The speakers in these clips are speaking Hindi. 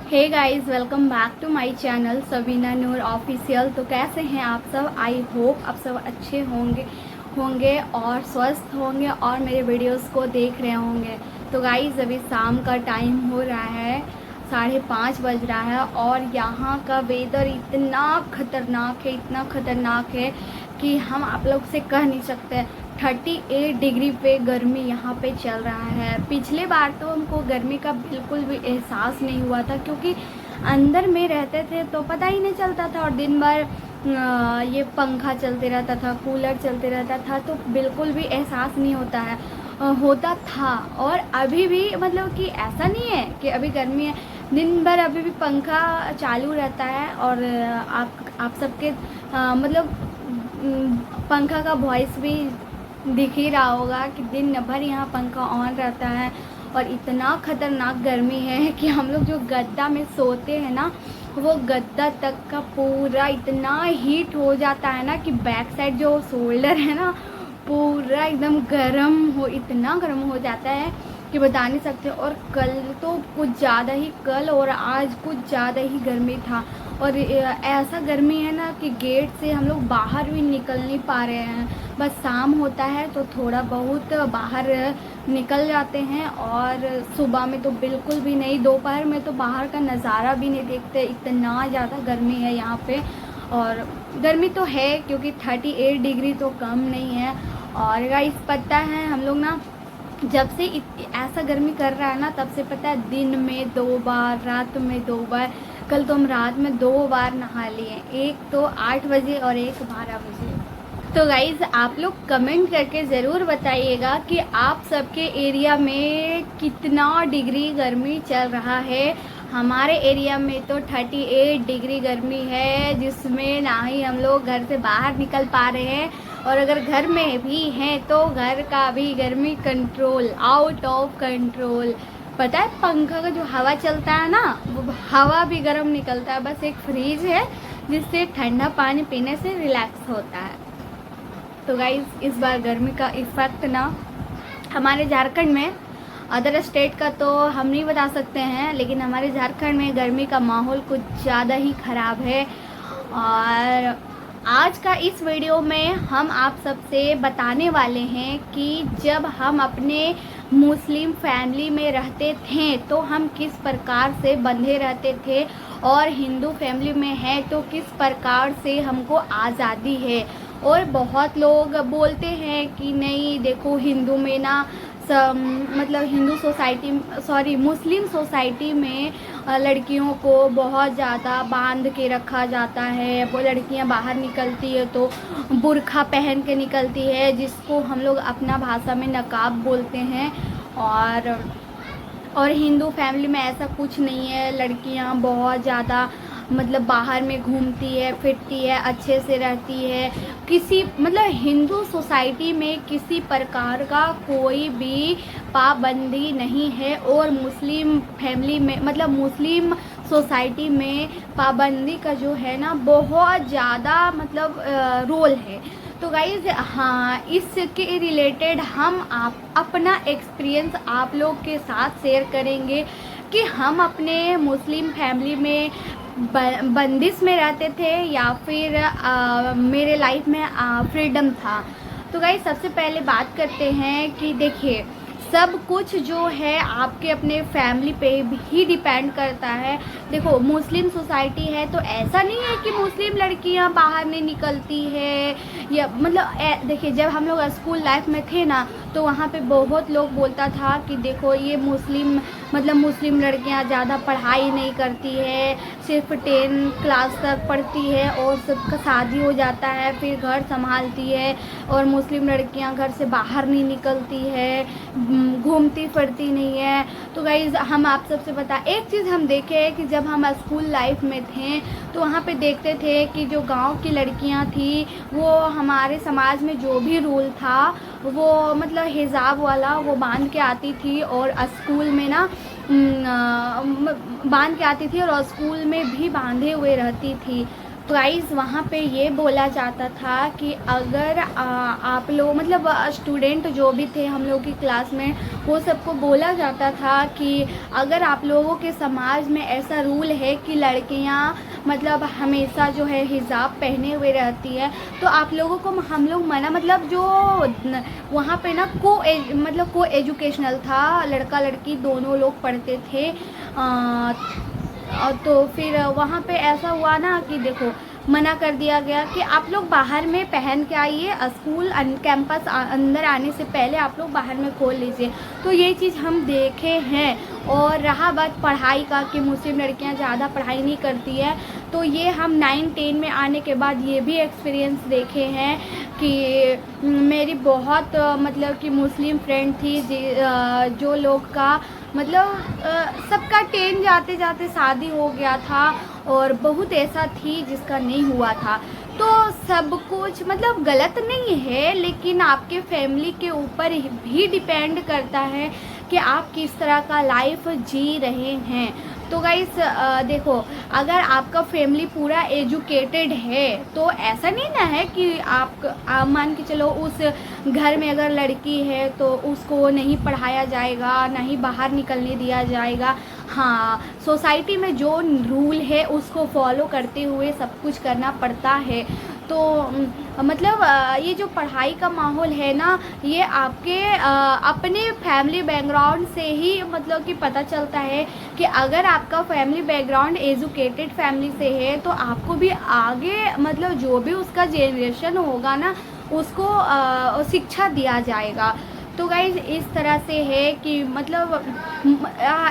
Hey guys, welcome back to my channel Sabina Noor official. तो कैसे हैं आप सब? आई होप आप सब अच्छे होंगे और स्वस्थ होंगे और मेरे वीडियोस को देख रहे होंगे। तो गाइस, अभी शाम का टाइम हो रहा है, 5:30 बज रहा है और यहाँ का वेदर इतना ख़तरनाक है कि हम आप लोग से कह नहीं सकते। 38 डिग्री पे गर्मी यहाँ पे चल रहा है। पिछले बार तो हमको गर्मी का बिल्कुल भी एहसास नहीं हुआ था, क्योंकि अंदर में रहते थे तो पता ही नहीं चलता था और दिन भर ये पंखा चलते रहता था, कूलर चलते रहता था, तो बिल्कुल भी एहसास नहीं होता था। और अभी भी मतलब कि ऐसा नहीं है कि अभी गर्मी है, दिन भर अभी भी पंखा चालू रहता है। और आप सबके मतलब पंखा का वॉइस भी दिख ही रहा होगा कि दिन भर यहाँ पंखा ऑन रहता है। और इतना ख़तरनाक गर्मी है कि हम लोग जो गद्दा में सोते हैं ना, वो गद्दा तक का पूरा इतना हीट हो जाता है ना कि बैक साइड जो शोल्डर है ना, पूरा एकदम इतना गर्म हो जाता है कि बता नहीं सकते। और कल तो कुछ ज़्यादा ही, कल और आज कुछ ज़्यादा ही गर्मी था। और ऐसा गर्मी है ना कि गेट से हम लोग बाहर भी निकल नहीं पा रहे हैं। बस शाम होता है तो थोड़ा बहुत बाहर निकल जाते हैं, और सुबह में तो बिल्कुल भी नहीं, दोपहर में तो बाहर का नज़ारा भी नहीं देखते, इतना ज़्यादा गर्मी है यहाँ पे। और गर्मी तो है क्योंकि 38 डिग्री तो कम नहीं है। और गाइस, पता है हम लोग ना, जब से ऐसा गर्मी कर रहा है ना, तब से पता है दिन में 2 बार, रात में 2 बार। कल तो हम रात में 2 बार नहा लिए, एक तो 8 बजे और एक 12 बजे। तो गाइज़, आप लोग कमेंट करके ज़रूर बताइएगा कि आप सबके एरिया में कितना डिग्री गर्मी चल रहा है। हमारे एरिया में तो 38 डिग्री गर्मी है, जिसमें ना ही हम लोग घर से बाहर निकल पा रहे हैं, और अगर घर में भी हैं तो घर का भी गर्मी कंट्रोल, आउट ऑफ कंट्रोल। पता है, पंखा का जो हवा चलता है ना, वो हवा भी गर्म निकलता है। बस एक फ्रिज है जिससे ठंडा पानी पीने से रिलैक्स होता है। तो गाइज़, इस बार गर्मी का इफ़ेक्ट ना हमारे झारखंड में, अदर स्टेट का तो हम नहीं बता सकते हैं, लेकिन हमारे झारखंड में गर्मी का माहौल कुछ ज़्यादा ही ख़राब है। और आज का इस वीडियो में हम आप सबसे बताने वाले हैं कि जब हम अपने मुस्लिम फैमिली में रहते थे तो हम किस प्रकार से बंधे रहते थे, और हिंदू फैमिली में है तो किस प्रकार से हमको आज़ादी है। और बहुत लोग बोलते हैं कि नहीं देखो, हिंदू में ना मतलब मुस्लिम सोसाइटी में लड़कियों को बहुत ज़्यादा बांध के रखा जाता है। वो लड़कियां बाहर निकलती है तो बुर्खा पहन के निकलती है, जिसको हम लोग अपना भाषा में नकाब बोलते हैं। और हिंदू फैमिली में ऐसा कुछ नहीं है, लड़कियां बहुत ज़्यादा मतलब बाहर में घूमती है, फिरती है, अच्छे से रहती है। मतलब हिंदू सोसाइटी में किसी प्रकार का कोई भी पाबंदी नहीं है, और मुस्लिम फैमिली में मतलब मुस्लिम सोसाइटी में पाबंदी का जो है ना, बहुत ज़्यादा मतलब रोल है। तो गाइज़, हाँ, इसके रिलेटेड हम अपना एक्सपीरियंस आप लोग के साथ शेयर करेंगे कि हम अपने मुस्लिम फैमिली में बंदिश में रहते थे या फिर मेरे लाइफ में फ्रीडम था। तो गाइस, सबसे पहले बात करते हैं कि देखिए, सब कुछ जो है आपके अपने फैमिली पे ही डिपेंड करता है। देखो, मुस्लिम सोसाइटी है तो ऐसा नहीं है कि मुस्लिम लड़कियां बाहर नहीं निकलती है, या मतलब देखिए, जब हम लोग स्कूल लाइफ में थे ना, तो वहाँ पे बहुत लोग बोलता था कि देखो, ये मुस्लिम लड़कियां ज़्यादा पढ़ाई नहीं करती है, सिर्फ 10 क्लास तक पढ़ती है और सबका शादी हो जाता है, फिर घर संभालती है, और मुस्लिम लड़कियां घर से बाहर नहीं निकलती है, घूमती फिरती नहीं है। तो गाइज़, हम आप सबसे एक चीज़ हम देखे है कि जब हम स्कूल लाइफ में थे तो वहाँ पे देखते थे कि जो गांव की लड़कियां थी, वो हमारे समाज में जो भी रूल था वो मतलब हिजाब वाला वो बांध के आती थी, और स्कूल में ना बांध के आती थी, और स्कूल में भी बांधे हुए रहती थी। गाइस वहाँ पे ये बोला जाता था कि अगर आप लोग मतलब स्टूडेंट जो भी थे हम लोग की क्लास में, वो सबको बोला जाता था कि अगर आप लोगों के समाज में ऐसा रूल है कि लड़कियाँ मतलब हमेशा जो है हिजाब पहने हुए रहती है, तो आप लोगों को हम लोग मना मतलब जो वहाँ पे ना को एजुकेशनल था, लड़का लड़की दोनों लोग पढ़ते थे। तो फिर वहाँ पे ऐसा हुआ ना कि देखो मना कर दिया गया कि आप लोग बाहर में पहन के आइए, स्कूल कैंपस अंदर आने से पहले आप लोग बाहर में खोल लीजिए। तो ये चीज़ हम देखे हैं। और रहा बात पढ़ाई का कि मुस्लिम लड़कियां ज़्यादा पढ़ाई नहीं करती है, तो ये हम 9-10 में आने के बाद ये भी एक्सपीरियंस देखे हैं कि मेरी बहुत मतलब कि मुस्लिम फ्रेंड थी जो लोग का मतलब सबका 10 जाते जाते शादी हो गया था, और बहुत ऐसा थी जिसका नहीं हुआ था। तो सब कुछ मतलब गलत नहीं है, लेकिन आपके फैमिली के ऊपर भी डिपेंड करता है कि आप किस तरह का लाइफ जी रहे हैं। तो गाइस देखो, अगर आपका फैमिली पूरा एजुकेटेड है तो ऐसा नहीं ना है कि आप मान के चलो उस घर में अगर लड़की है तो उसको नहीं पढ़ाया जाएगा, नहीं बाहर निकलने दिया जाएगा। हाँ, सोसाइटी में जो रूल है उसको फॉलो करते हुए सब कुछ करना पड़ता है। तो मतलब ये जो पढ़ाई का माहौल है ना, ये आपके अपने फैमिली बैकग्राउंड से ही मतलब कि पता चलता है कि अगर आपका फैमिली बैकग्राउंड एजुकेटेड फैमिली से है तो आपको भी आगे मतलब जो भी उसका जेनरेशन होगा ना उसको शिक्षा दिया जाएगा। तो गाइज इस तरह से है कि मतलब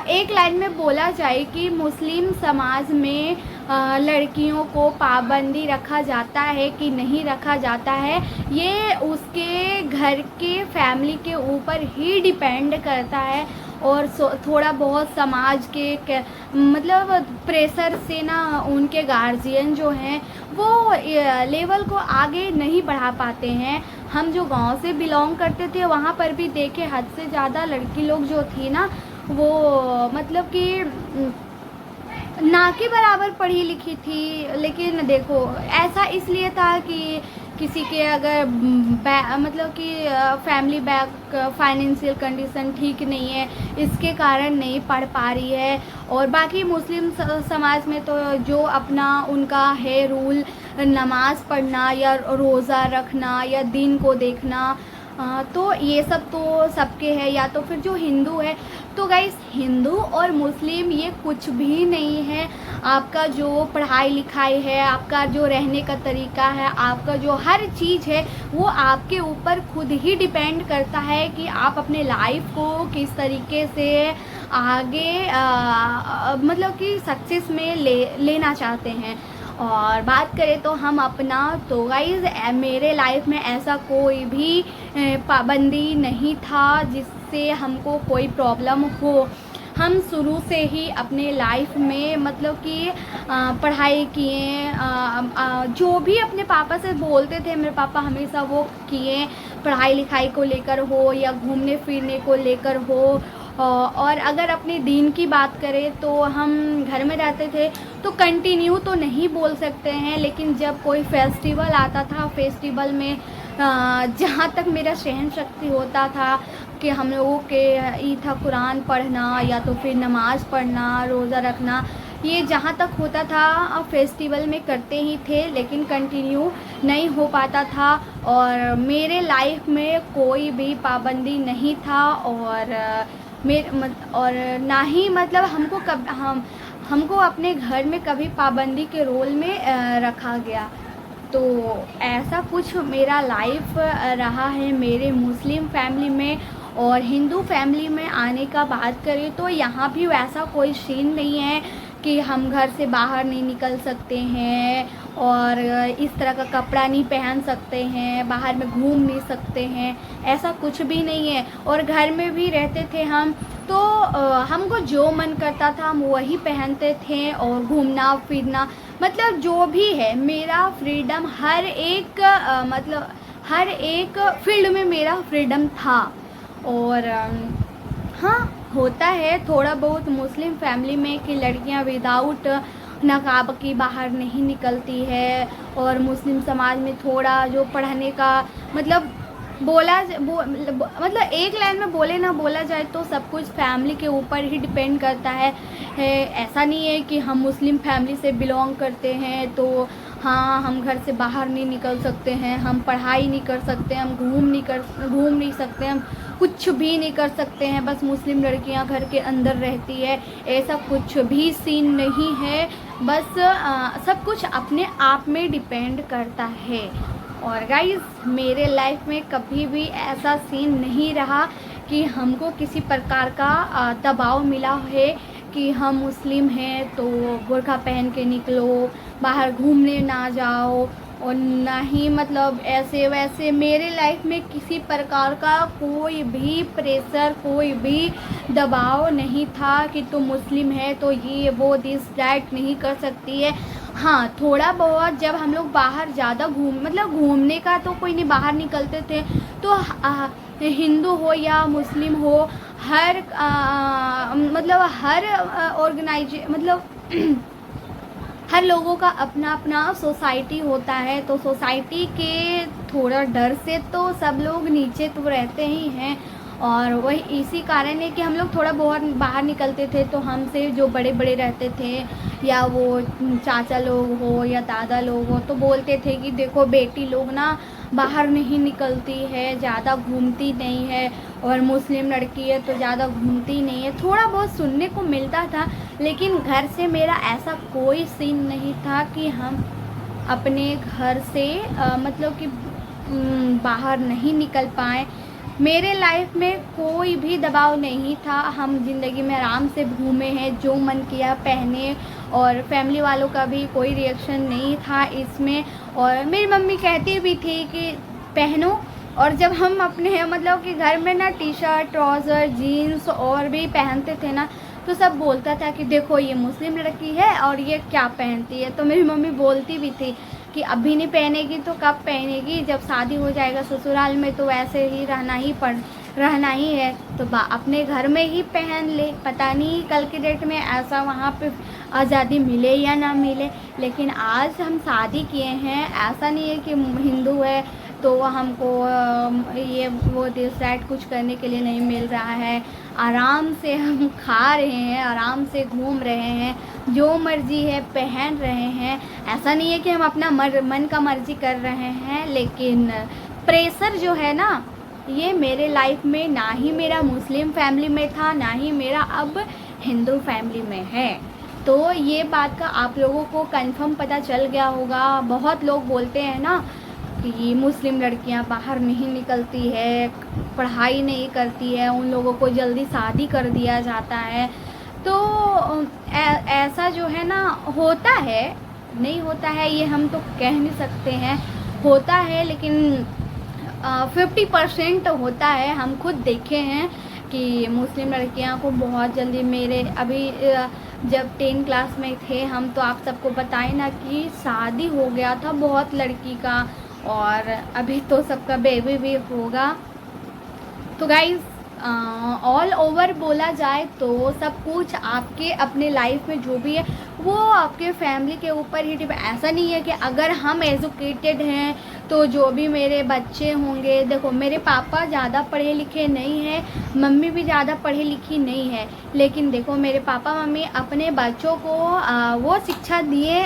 एक लाइन में बोला जाए कि मुस्लिम समाज में लड़कियों को पाबंदी रखा जाता है कि नहीं रखा जाता है, ये उसके घर के फैमिली के ऊपर ही डिपेंड करता है। और थोड़ा बहुत समाज के मतलब प्रेशर से ना उनके गार्जियन जो हैं वो लेवल को आगे नहीं बढ़ा पाते हैं। हम जो गांव से बिलोंग करते थे वहाँ पर भी देखे हद से ज़्यादा लड़की लोग जो थी ना वो मतलब कि ना के बराबर पढ़ी लिखी थी। लेकिन देखो ऐसा इसलिए था कि किसी के अगर मतलब कि फैमिली बैक फाइनेंशियल कंडीशन ठीक नहीं है, इसके कारण नहीं पढ़ पा रही है। और बाकी मुस्लिम समाज में तो जो अपना उनका है रूल, नमाज़ पढ़ना या रोज़ा रखना या दिन को देखना, तो ये सब तो सबके है। या तो फिर जो हिंदू है, तो गाइस हिंदू और मुस्लिम ये कुछ भी नहीं है। आपका जो पढ़ाई लिखाई है, आपका जो रहने का तरीका है, आपका जो हर चीज़ है वो आपके ऊपर खुद ही डिपेंड करता है कि आप अपने लाइफ को किस तरीके से आगे मतलब कि सक्सेस में लेना चाहते हैं। और बात करें तो हम अपना, तो गाइज़ मेरे लाइफ में ऐसा कोई भी पाबंदी नहीं था जिससे हमको कोई प्रॉब्लम हो। हम शुरू से ही अपने लाइफ में मतलब कि पढ़ाई किए, जो भी अपने पापा से बोलते थे मेरे पापा हमेशा वो किए, पढ़ाई लिखाई को लेकर हो या घूमने फिरने को लेकर हो। और अगर अपने दीन की बात करें तो हम घर में रहते थे तो कंटिन्यू तो नहीं बोल सकते हैं, लेकिन जब कोई फेस्टिवल आता था, फेस्टिवल में जहाँ तक मेरा सहन शक्ति होता था कि हम लोगों के ये था कुरान पढ़ना या तो फिर नमाज़ पढ़ना, रोज़ा रखना, ये जहाँ तक होता था फेस्टिवल में करते ही थे, लेकिन कंटिन्यू नहीं हो पाता था। और मेरे लाइफ में कोई भी पाबंदी नहीं था और ना ही मतलब हमको अपने घर में कभी पाबंदी के रोल में रखा गया। तो ऐसा कुछ मेरा लाइफ रहा है मेरे मुस्लिम फैमिली में। और हिंदू फैमिली में आने का बात करें तो यहाँ भी वैसा कोई सीन नहीं है कि हम घर से बाहर नहीं निकल सकते हैं और इस तरह का कपड़ा नहीं पहन सकते हैं, बाहर में घूम नहीं सकते हैं, ऐसा कुछ भी नहीं है। और घर में भी रहते थे हम तो हमको जो मन करता था हम वही पहनते थे और घूमना फिरना मतलब जो भी है मेरा फ्रीडम, मतलब हर एक फील्ड में मेरा फ्रीडम था। और हाँ, होता है थोड़ा बहुत मुस्लिम फैमिली में कि लड़कियां विदाउट नकाब की बाहर नहीं निकलती है। और मुस्लिम समाज में थोड़ा जो पढ़ने का मतलब मतलब एक लाइन में बोले ना बोला जाए तो सब कुछ फैमिली के ऊपर ही डिपेंड करता है। ऐसा नहीं है कि हम मुस्लिम फैमिली से बिलोंग करते हैं तो हाँ हम घर से बाहर नहीं निकल सकते हैं, हम पढ़ाई नहीं कर सकते, हम घूम नहीं सकते, हम कुछ भी नहीं कर सकते हैं, बस मुस्लिम लड़कियां घर के अंदर रहती है। ऐसा कुछ भी सीन नहीं है। बस सब कुछ अपने आप में डिपेंड करता है। और गाइस मेरे लाइफ में कभी भी ऐसा सीन नहीं रहा कि हमको किसी प्रकार का दबाव मिला है कि हम मुस्लिम हैं तो बुर्का पहन के निकलो, बाहर घूमने ना जाओ। और ना ही मतलब ऐसे वैसे मेरे लाइफ में किसी प्रकार का कोई भी प्रेशर, कोई भी दबाव नहीं था कि तुम मुस्लिम है तो ये वो दिस दैट नहीं कर सकती है। हाँ थोड़ा बहुत जब हम लोग बाहर ज़्यादा घूमने का तो कोई नहीं, बाहर निकलते थे तो हिंदू हो या मुस्लिम हो हर हर लोगों का अपना अपना सोसाइटी होता है। तो सोसाइटी के थोड़ा डर से तो सब लोग नीचे तो रहते ही हैं। और वही इसी कारण है कि हम लोग थोड़ा बहुत बाहर निकलते थे तो हमसे जो बड़े बड़े रहते थे या वो चाचा लोग हो या दादा लोग हो तो बोलते थे कि देखो बेटी लोग ना बाहर नहीं निकलती है, ज़्यादा घूमती नहीं है, और मुस्लिम लड़की है तो ज़्यादा घूमती नहीं है। थोड़ा बहुत सुनने को मिलता था, लेकिन घर से मेरा ऐसा कोई सीन नहीं था कि हम अपने घर से मतलब कि बाहर नहीं निकल पाए। मेरे लाइफ में कोई भी दबाव नहीं था, हम ज़िंदगी में आराम से घूमे हैं, जो मन किया पहने। और फैमिली वालों का भी कोई रिएक्शन नहीं था इसमें। और मेरी मम्मी कहती भी थी कि पहनो। और जब हम अपने मतलब कि घर में ना टी शर्ट, ट्राउज़र, जीन्स और भी पहनते थे ना तो सब बोलता था कि देखो ये मुस्लिम लड़की है और ये क्या पहनती है। तो मेरी मम्मी बोलती भी थी कि अभी नहीं पहनेगी तो कब पहनेगी, जब शादी हो जाएगा ससुराल में तो वैसे ही रहना ही है तो अपने घर में ही पहन ले। पता नहीं कल के डेट में ऐसा वहाँ पे आज़ादी मिले या ना मिले, लेकिन आज हम शादी किए हैं। ऐसा नहीं है कि हिंदू है तो हमको ये वो दिस दैट कुछ करने के लिए नहीं मिल रहा है। आराम से हम खा रहे हैं, आराम से घूम रहे हैं, जो मर्जी है पहन रहे हैं। ऐसा नहीं है कि हम अपना मन का मर्जी कर रहे हैं। लेकिन प्रेशर जो है ना ये मेरे लाइफ में ना ही मेरा मुस्लिम फैमिली में था, ना ही मेरा अब हिंदू फैमिली में है। तो ये बात का आप लोगों को कंफर्म पता चल गया होगा। बहुत लोग बोलते हैं ना कि मुस्लिम लड़कियां बाहर नहीं निकलती है, पढ़ाई नहीं करती है, उन लोगों को जल्दी शादी कर दिया जाता है। तो ऐसा जो है ना होता है, नहीं होता है ये हम तो कह नहीं सकते हैं, होता है लेकिन 50% होता है। हम खुद देखे हैं कि मुस्लिम लड़कियां को बहुत जल्दी, मेरे अभी जब 10 क्लास में थे हम तो आप सबको बताएं ना कि शादी हो गया था बहुत लड़की का, और अभी तो सबका बेबी भी होगा। तो गाइस ऑल ओवर बोला जाए तो सब कुछ आपके अपने लाइफ में जो भी है वो आपके फैमिली के ऊपर ही डिपेंड। ऐसा नहीं है कि अगर हम एजुकेटेड हैं तो जो भी मेरे बच्चे होंगे, देखो मेरे पापा ज़्यादा पढ़े लिखे नहीं हैं, मम्मी भी ज़्यादा पढ़ी लिखी नहीं है, लेकिन देखो मेरे पापा मम्मी अपने बच्चों को वो शिक्षा दिए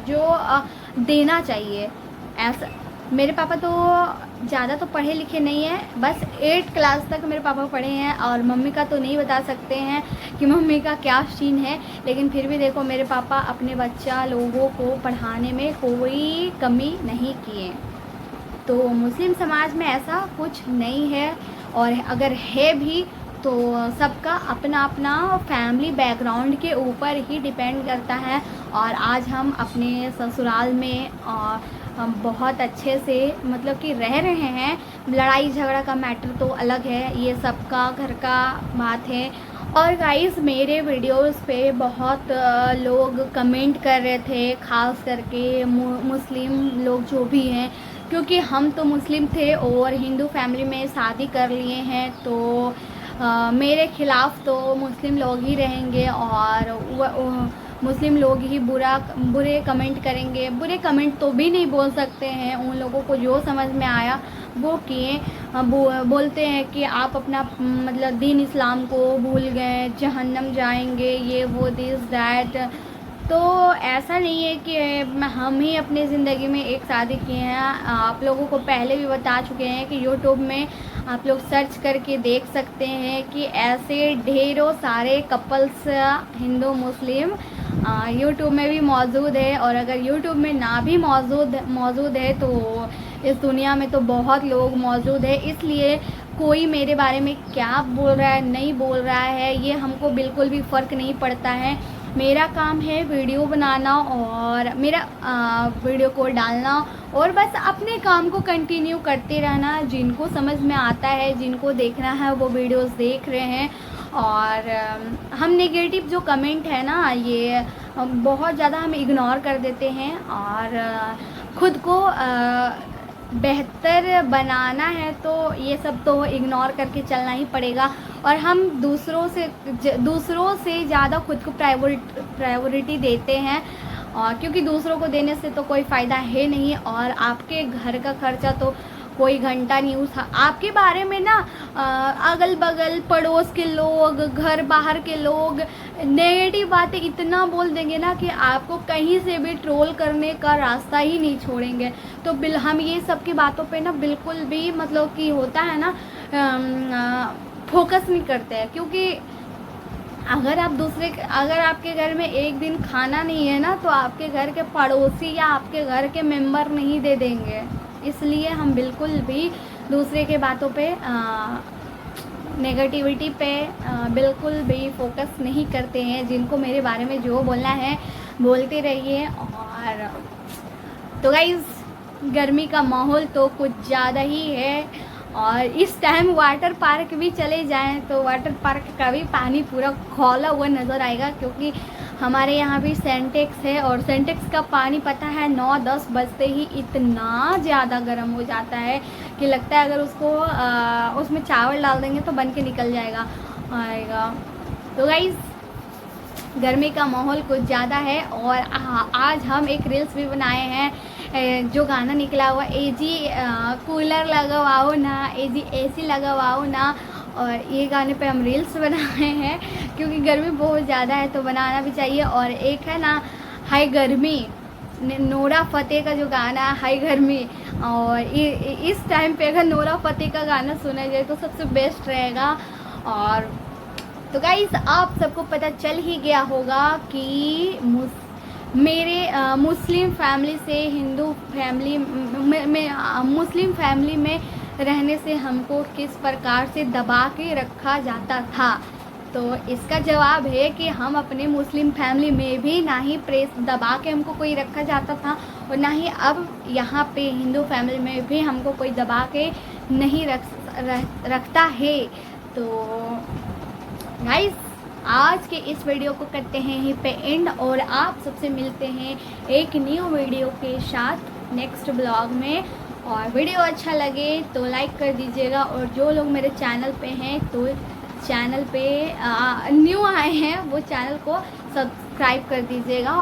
जो देना चाहिए। ऐसा मेरे पापा तो ज़्यादा तो पढ़े लिखे नहीं हैं, बस 8 क्लास तक मेरे पापा पढ़े हैं। और मम्मी का तो नहीं बता सकते हैं कि मम्मी का क्या सीन है, लेकिन फिर भी देखो मेरे पापा अपने बच्चा लोगों को पढ़ाने में कोई कमी नहीं किए। तो मुस्लिम समाज में ऐसा कुछ नहीं है, और अगर है भी तो सबका अपना अपना फैमिली बैकग्राउंड के ऊपर ही डिपेंड करता है। और आज हम अपने ससुराल में हम बहुत अच्छे से मतलब कि रह रहे हैं। लड़ाई झगड़ा का मैटर तो अलग है, ये सबका घर का बात है। और गाइस मेरे वीडियोस पे बहुत लोग कमेंट कर रहे थे, ख़ास करके मुस्लिम लोग जो भी हैं, क्योंकि हम तो मुस्लिम थे और हिंदू फैमिली में शादी कर लिए हैं तो मेरे ख़िलाफ़ तो मुस्लिम लोग ही रहेंगे। और मुस्लिम लोग ही बुरे कमेंट करेंगे। बुरे कमेंट तो भी नहीं बोल सकते हैं, उन लोगों को जो समझ में आया वो किए। बोलते हैं कि आप अपना मतलब दीन इस्लाम को भूल गए, जहन्नम जाएंगे, ये वो दिस दैट। तो ऐसा नहीं है कि हम ही अपनी ज़िंदगी में एक शादी किए हैं। आप लोगों को पहले भी बता चुके हैं कि यूट्यूब में आप लोग सर्च करके देख सकते हैं कि ऐसे ढेरों सारे कपल्स हिंदू मुस्लिम यूट्यूब में भी मौजूद है। और अगर यूट्यूब में ना भी मौजूद है तो इस दुनिया में तो बहुत लोग मौजूद है। इसलिए कोई मेरे बारे में क्या बोल रहा है नहीं बोल रहा है ये हमको बिल्कुल भी फ़र्क नहीं पड़ता है। मेरा काम है वीडियो बनाना और मेरा वीडियो को डालना और बस अपने काम को कंटिन्यू करते रहना। जिनको समझ में आता है, जिनको देखना है वो वीडियोस देख रहे हैं। और हम नेगेटिव जो कमेंट है ना ये बहुत ज़्यादा हम इग्नोर कर देते हैं। और खुद को बेहतर बनाना है तो ये सब तो इग्नोर करके चलना ही पड़ेगा। और हम दूसरों से ज़्यादा खुद को प्रायोरिटी देते हैं, और क्योंकि दूसरों को देने से तो कोई फ़ायदा है नहीं। और आपके घर का खर्चा तो कोई घंटा नहीं उठा। आपके बारे में ना अगल बगल पड़ोस के लोग, घर बाहर के लोग नेगेटिव बातें इतना बोल देंगे ना कि आपको कहीं से भी ट्रोल करने का रास्ता ही नहीं छोड़ेंगे। तो हम ये सब की बातों पे ना बिल्कुल भी मतलब कि होता है ना फोकस नहीं करते हैं। क्योंकि अगर आपके घर में एक दिन खाना नहीं है ना तो आपके घर के पड़ोसी या आपके घर के मेंबर नहीं दे देंगे। इसलिए हम बिल्कुल भी दूसरे के बातों पे नेगेटिविटी पे बिल्कुल भी फोकस नहीं करते हैं। जिनको मेरे बारे में जो बोलना है बोलते रहिए। और तो गाइस गर्मी का माहौल तो कुछ ज़्यादा ही है। और इस टाइम वाटर पार्क भी चले जाएं तो वाटर पार्क का भी पानी पूरा खौला हुआ नज़र आएगा। क्योंकि हमारे यहाँ भी सेंटेक्स है और सेंटेक्स का पानी पता है 9-10 बजते ही इतना ज़्यादा गर्म हो जाता है कि लगता है अगर उसमें चावल डाल देंगे तो बन के निकल आएगा। तो गाइस गर्मी का माहौल कुछ ज़्यादा है। और आज हम एक रील्स भी बनाए हैं जो गाना निकला हुआ एजी कूलर लगवाओ ना, एजी एसी लगवाओ ना। और ये गाने पे हम रील्स बनाए हैं क्योंकि गर्मी बहुत ज़्यादा है तो बनाना भी चाहिए। और एक है ना हाय गर्मी, नोरा फतेही का जो गाना है हाय गर्मी। और इस टाइम पे अगर नोरा फतेही का गाना सुना जाए तो सबसे बेस्ट रहेगा। और तो गाइस आप सबको पता चल ही गया होगा कि मेरे मुस्लिम फैमिली से हिंदू फैमिली में मुस्लिम फैमिली में रहने से हमको किस प्रकार से दबा के रखा जाता था। तो इसका जवाब है कि हम अपने मुस्लिम फैमिली में भी ना ही दबा के हमको कोई रखा जाता था और ना ही अब यहाँ पे हिंदू फैमिली में भी हमको कोई दबा के नहीं रखता है। तो गाइस आज के इस वीडियो को करते हैं यहीं पे एंड और आप सबसे मिलते हैं एक न्यू वीडियो के साथ नेक्स्ट ब्लॉग में। और वीडियो अच्छा लगे तो लाइक कर दीजिएगा। और जो लोग मेरे चैनल पे हैं तो चैनल पे न्यू आए हैं वो चैनल को सब्सक्राइब कर दीजिएगा।